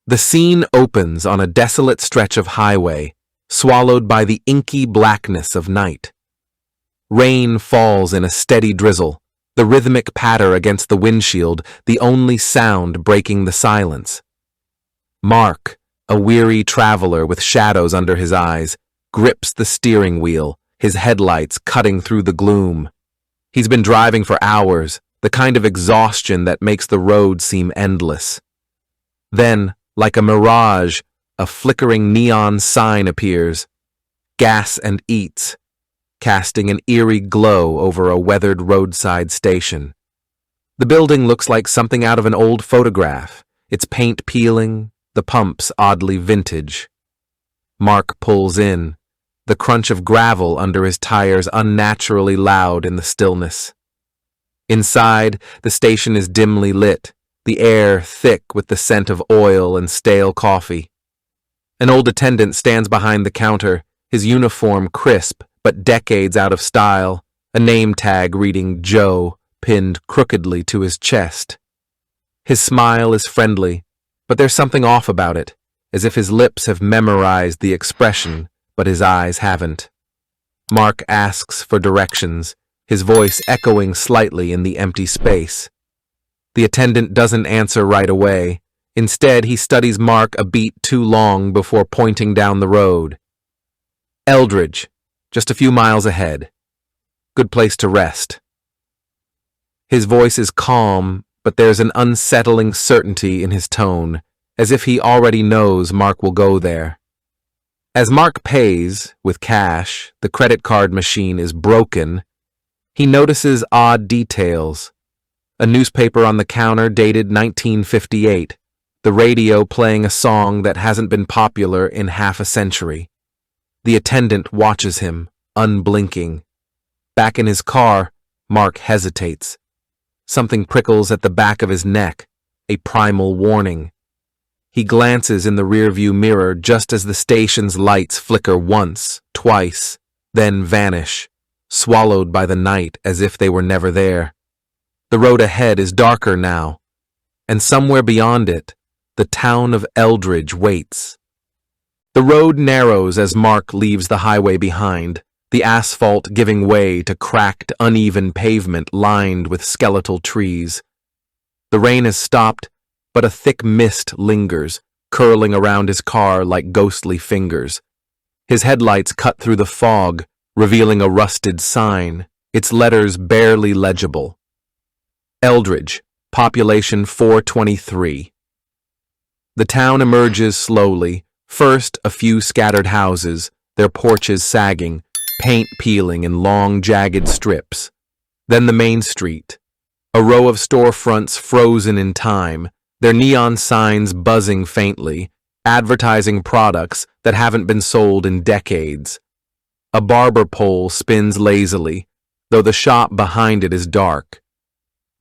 The scene opens on a desolate stretch of highway, swallowed by the inky blackness of night. Rain falls in a steady drizzle, the rhythmic patter against the windshield, the only sound breaking the silence. Mark, a weary traveler with shadows under his eyes, grips the steering wheel, his headlights cutting through the gloom. He's been driving for hours, the kind of exhaustion that makes the road seem endless. Then, like a mirage, a flickering neon sign appears. Gas and Eats, casting an eerie glow over a weathered roadside station. The building looks like something out of an old photograph, its paint peeling, the pumps oddly vintage. Mark pulls in, the crunch of gravel under his tires unnaturally loud in the stillness. Inside, the station is dimly lit, the air thick with the scent of oil and stale coffee. An old attendant stands behind the counter, his uniform crisp but decades out of style, a name tag reading Joe pinned crookedly to his chest. His smile is friendly, but there's something off about it, as if his lips have memorized the expression, but his eyes haven't. Mark asks for directions, his voice echoing slightly in the empty space. The attendant doesn't answer right away. Instead, he studies Mark a beat too long before pointing down the road. Eldridge, just a few miles ahead. Good place to rest. His voice is calm, but there's an unsettling certainty in his tone, as if he already knows Mark will go there. As Mark pays, with cash, the credit card machine is broken. He notices odd details. A newspaper on the counter dated 1958, the radio playing a song that hasn't been popular in half a century. The attendant watches him, unblinking. Back in his car, Mark hesitates. Something prickles at the back of his neck, a primal warning. He glances in the rearview mirror just as the station's lights flicker once, twice, then vanish, swallowed by the night as if they were never there. The road ahead is darker now, and somewhere beyond it, the town of Eldridge waits. The road narrows as Mark leaves the highway behind, the asphalt giving way to cracked, uneven pavement lined with skeletal trees. The rain has stopped, but a thick mist lingers, curling around his car like ghostly fingers. His headlights cut through the fog, revealing a rusted sign, its letters barely legible. Eldridge, population 423. The town emerges slowly, first a few scattered houses, their porches sagging, paint peeling in long, jagged strips. Then the main street, a row of storefronts frozen in time, their neon signs buzzing faintly, advertising products that haven't been sold in decades. A barber pole spins lazily, though the shop behind it is dark.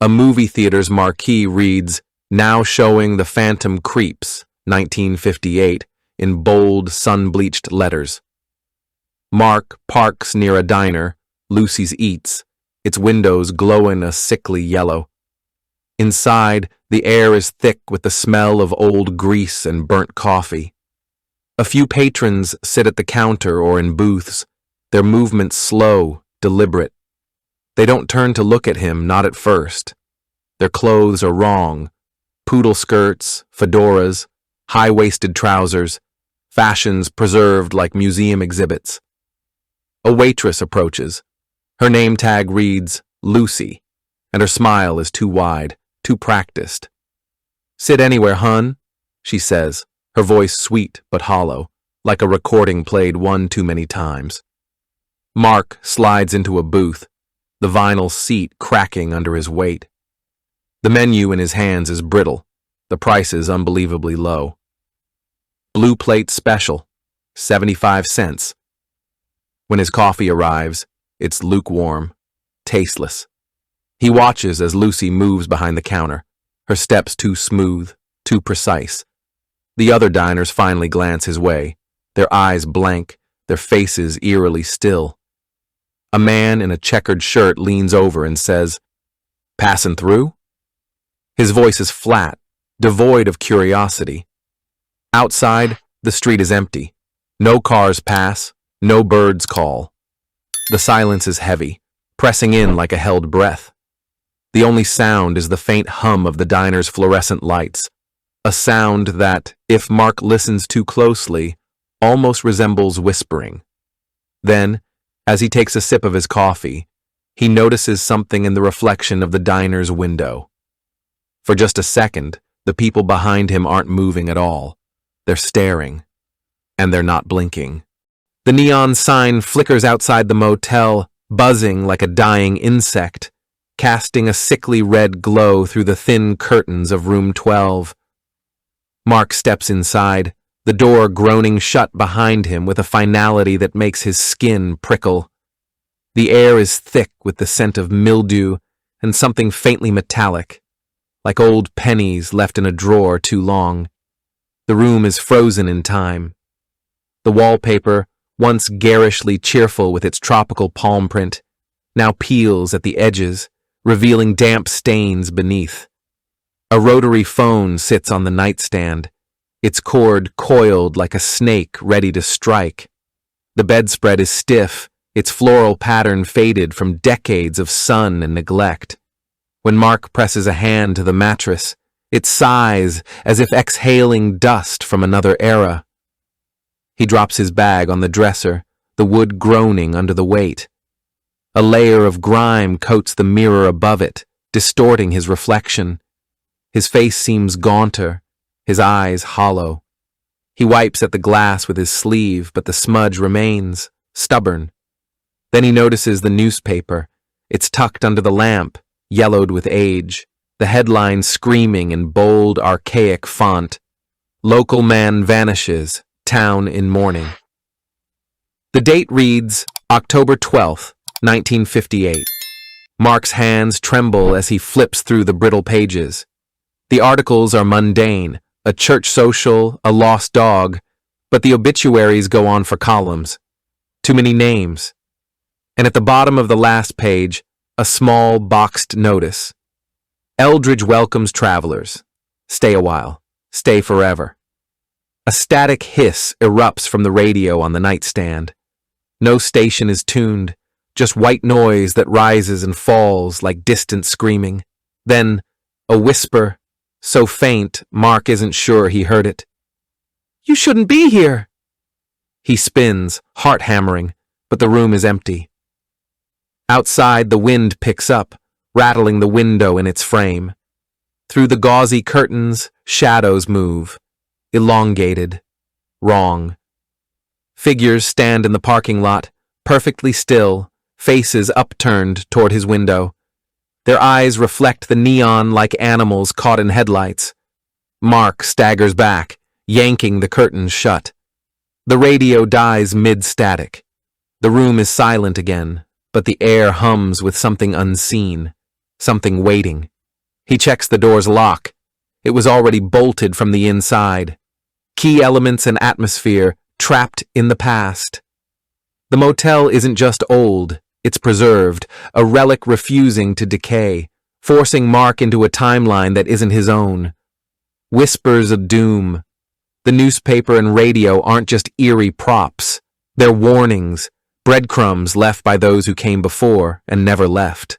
A movie theater's marquee reads, "Now showing The Phantom Creeps, 1958, in bold, sun-bleached letters. Mark parks near a diner, Lucy's Eats, its windows glowing a sickly yellow. Inside, the air is thick with the smell of old grease and burnt coffee. A few patrons sit at the counter or in booths, their movements slow, deliberate. They don't turn to look at him, not at first. Their clothes are wrong. Poodle skirts, fedoras, high-waisted trousers, fashions preserved like museum exhibits. A waitress approaches. Her name tag reads Lucy, and her smile is too wide, too practiced. "Sit anywhere, hun," she says, her voice sweet but hollow, like a recording played one too many times. Mark slides into a booth, the vinyl seat cracking under his weight. The menu in his hands is brittle, the prices unbelievably low. Blue plate special, 75 cents. When his coffee arrives, it's lukewarm, tasteless. He watches as Lucy moves behind the counter, her steps too smooth, too precise. The other diners finally glance his way, their eyes blank, their faces eerily still. A man in a checkered shirt leans over and says, "Passing through?" His voice is flat, devoid of curiosity. Outside, the street is empty. No cars pass, no birds call. The silence is heavy, pressing in like a held breath. The only sound is the faint hum of the diner's fluorescent lights, a sound that, if Mark listens too closely, almost resembles whispering. Then, as he takes a sip of his coffee, he notices something in the reflection of the diner's window. For just a second, the people behind him aren't moving at all. They're staring, and they're not blinking. The neon sign flickers outside the motel, buzzing like a dying insect, casting a sickly red glow through the thin curtains of room 12. Mark steps inside, the door groaning shut behind him with a finality that makes his skin prickle. The air is thick with the scent of mildew and something faintly metallic, like old pennies left in a drawer too long. The room is frozen in time. The wallpaper, once garishly cheerful with its tropical palm print, now peels at the edges, revealing damp stains beneath. A rotary phone sits on the nightstand, its cord coiled like a snake ready to strike. The bedspread is stiff, its floral pattern faded from decades of sun and neglect. When Mark presses a hand to the mattress, it sighs as if exhaling dust from another era. He drops his bag on the dresser, the wood groaning under the weight. A layer of grime coats the mirror above it, distorting his reflection. His face seems gaunter, his eyes hollow. He wipes at the glass with his sleeve, but the smudge remains, stubborn. Then he notices the newspaper. It's tucked under the lamp, yellowed with age, the headline screaming in bold, archaic font. Local man vanishes, town in mourning. The date reads October 12th, 1958. Mark's hands tremble as he flips through the brittle pages. The articles are mundane, a church social, a lost dog, but the obituaries go on for columns. Too many names. And at the bottom of the last page, a small boxed notice. Eldridge welcomes travelers. Stay a while. Stay forever. A static hiss erupts from the radio on the nightstand. No station is tuned, just white noise that rises and falls like distant screaming. Then, a whisper, so faint Mark isn't sure he heard it. "You shouldn't be here!" He spins, heart hammering, but the room is empty. Outside, the wind picks up, rattling the window in its frame. Through the gauzy curtains, shadows move, elongated, wrong. Figures stand in the parking lot, perfectly still, faces upturned toward his window. Their eyes reflect the neon like animals caught in headlights. Mark staggers back, yanking the curtains shut. The radio dies mid-static. The room is silent again, but the air hums with something unseen, something waiting. He checks the door's lock. It was already bolted from the inside. Key elements and atmosphere trapped in the past. The motel isn't just old, it's preserved, a relic refusing to decay, forcing Mark into a timeline that isn't his own. Whispers of doom. The newspaper and radio aren't just eerie props. They're warnings, breadcrumbs left by those who came before and never left.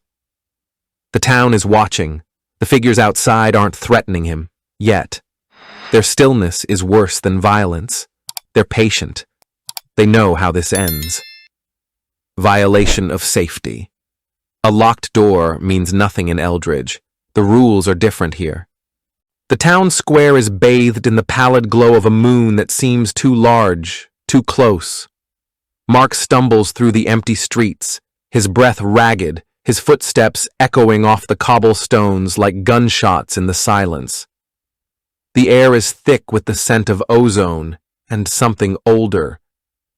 The town is watching. The figures outside aren't threatening him, yet. Their stillness is worse than violence. They're patient. They know how this ends. Violation of safety. A locked door means nothing in Eldridge. The rules are different here. The town square is bathed in the pallid glow of a moon that seems too large, too close. Mark stumbles through the empty streets, his breath ragged, his footsteps echoing off the cobblestones like gunshots in the silence. The air is thick with the scent of ozone and something older,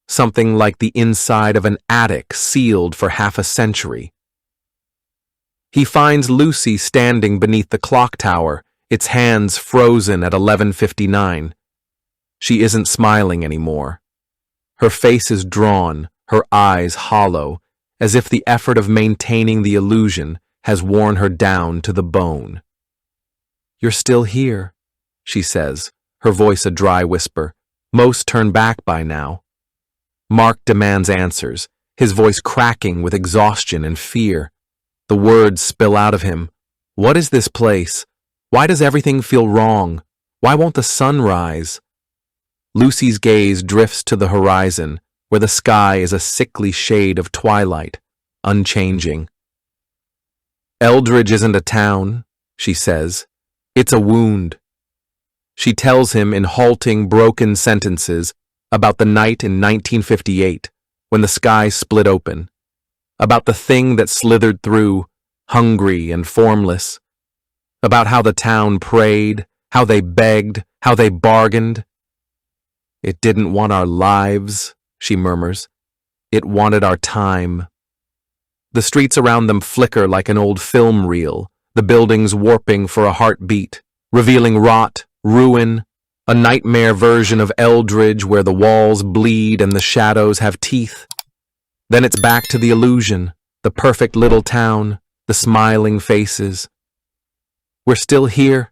something like the inside of an attic sealed for half a century. He finds Lucy standing beneath the clock tower, its hands frozen at 11:59. She isn't smiling anymore. Her face is drawn, her eyes hollow, as if the effort of maintaining the illusion has worn her down to the bone. "You're still here," she says, her voice a dry whisper. Most turn back by now. Mark demands answers, his voice cracking with exhaustion and fear. The words spill out of him. What is this place? Why does everything feel wrong? Why won't the sun rise? Lucy's gaze drifts to the horizon, where the sky is a sickly shade of twilight, unchanging. Eldridge isn't a town, she says. It's a wound. She tells him in halting, broken sentences about the night in 1958, when the sky split open, about the thing that slithered through, hungry and formless, about how the town prayed, how they begged, how they bargained. It didn't want our lives, she murmurs. It wanted our time. The streets around them flicker like an old film reel, the buildings warping for a heartbeat, revealing rot, ruin, a nightmare version of Eldridge where the walls bleed and the shadows have teeth. Then it's back to the illusion, the perfect little town, the smiling faces. We're still here,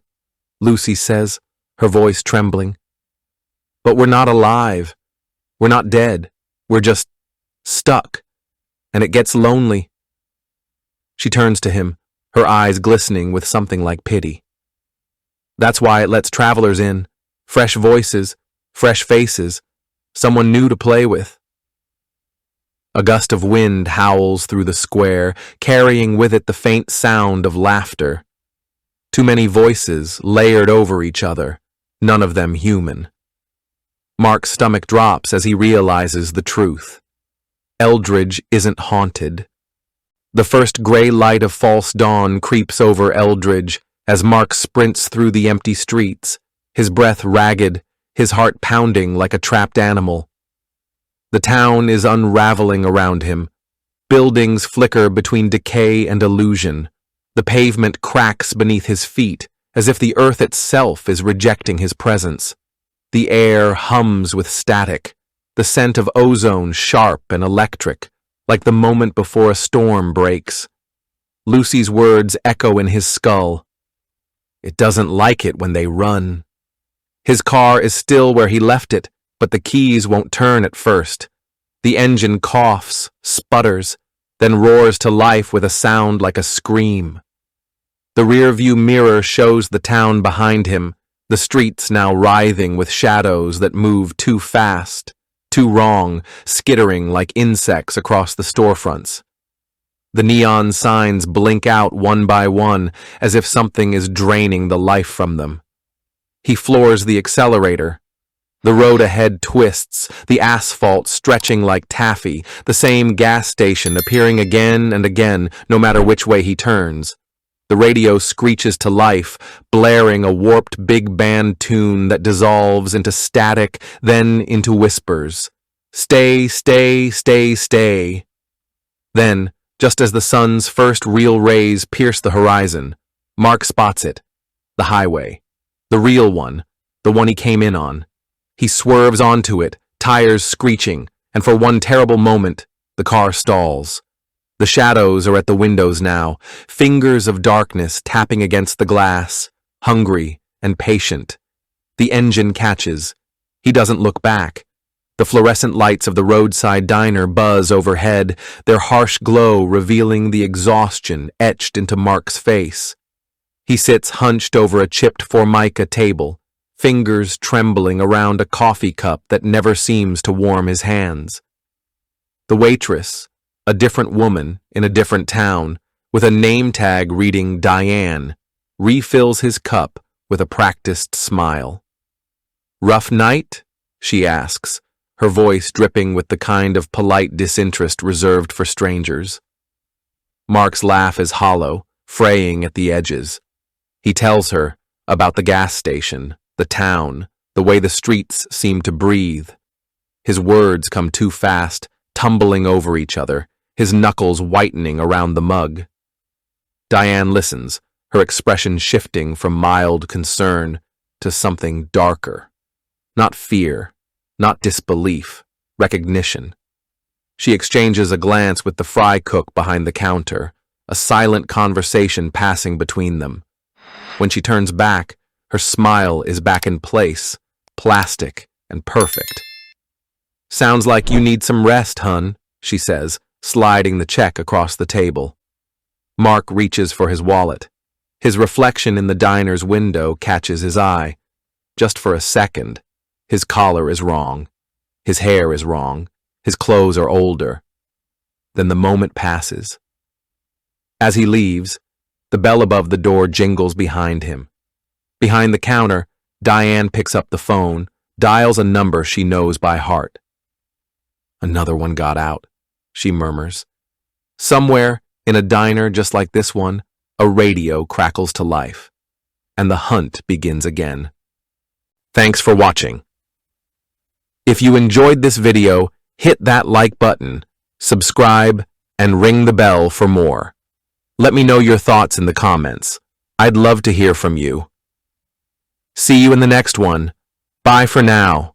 Lucy says, her voice trembling. But we're not alive. We're not dead. We're just stuck. And it gets lonely. She turns to him, her eyes glistening with something like pity. That's why it lets travelers in, fresh voices, fresh faces, someone new to play with. A gust of wind howls through the square, carrying with it the faint sound of laughter. Too many voices layered over each other, none of them human. Mark's stomach drops as he realizes the truth. Eldridge isn't haunted. The first gray light of false dawn creeps over Eldridge as Mark sprints through the empty streets, his breath ragged, his heart pounding like a trapped animal. The town is unraveling around him. Buildings flicker between decay and illusion. The pavement cracks beneath his feet, as if the earth itself is rejecting his presence. The air hums with static, the scent of ozone sharp and electric, like the moment before a storm breaks. Lucy's words echo in his skull. It doesn't like it when they run. His car is still where he left it, but the keys won't turn at first. The engine coughs, sputters, then roars to life with a sound like a scream. The rearview mirror shows the town behind him, the streets now writhing with shadows that move too fast, too wrong, skittering like insects across the storefronts. The neon signs blink out one by one as if something is draining the life from them. He floors the accelerator. The road ahead twists, the asphalt stretching like taffy, the same gas station appearing again and again, no matter which way he turns. The radio screeches to life, blaring a warped big band tune that dissolves into static, then into whispers. Stay, stay, stay, stay. Then, just as the sun's first real rays pierce the horizon, Mark spots it. The highway. The real one. The one he came in on. He swerves onto it, tires screeching, and for one terrible moment, the car stalls. The shadows are at the windows now, fingers of darkness tapping against the glass, hungry and patient. The engine catches. He doesn't look back. The fluorescent lights of the roadside diner buzz overhead, their harsh glow revealing the exhaustion etched into Mark's face. He sits hunched over a chipped formica table, fingers trembling around a coffee cup that never seems to warm his hands. The waitress, a different woman in a different town, with a name tag reading Diane, refills his cup with a practiced smile. "Rough night?" she asks, her voice dripping with the kind of polite disinterest reserved for strangers. Mark's laugh is hollow, fraying at the edges. He tells her about the gas station, the town, the way the streets seem to breathe. His words come too fast, tumbling over each other, his knuckles whitening around the mug. Diane listens, her expression shifting from mild concern to something darker. Not fear, not disbelief, recognition. She exchanges a glance with the fry cook behind the counter, a silent conversation passing between them. When she turns back, Her smile is back in place, plastic and perfect. "Sounds like you need some rest, hun," she says, sliding the check across the table. Mark reaches for his wallet. His reflection in the diner's window catches his eye. Just for a second, his collar is wrong. His hair is wrong. His clothes are older. Then the moment passes. As he leaves, the bell above the door jingles behind him. Behind the counter, Diane picks up the phone, dials a number she knows by heart. "Another one got out," she murmurs. Somewhere, in a diner just like this one, a radio crackles to life, and the hunt begins again. Thanks for watching. If you enjoyed this video, hit that like button, subscribe, and ring the bell for more. Let me know your thoughts in the comments. I'd love to hear from you. See you in the next one. Bye for now.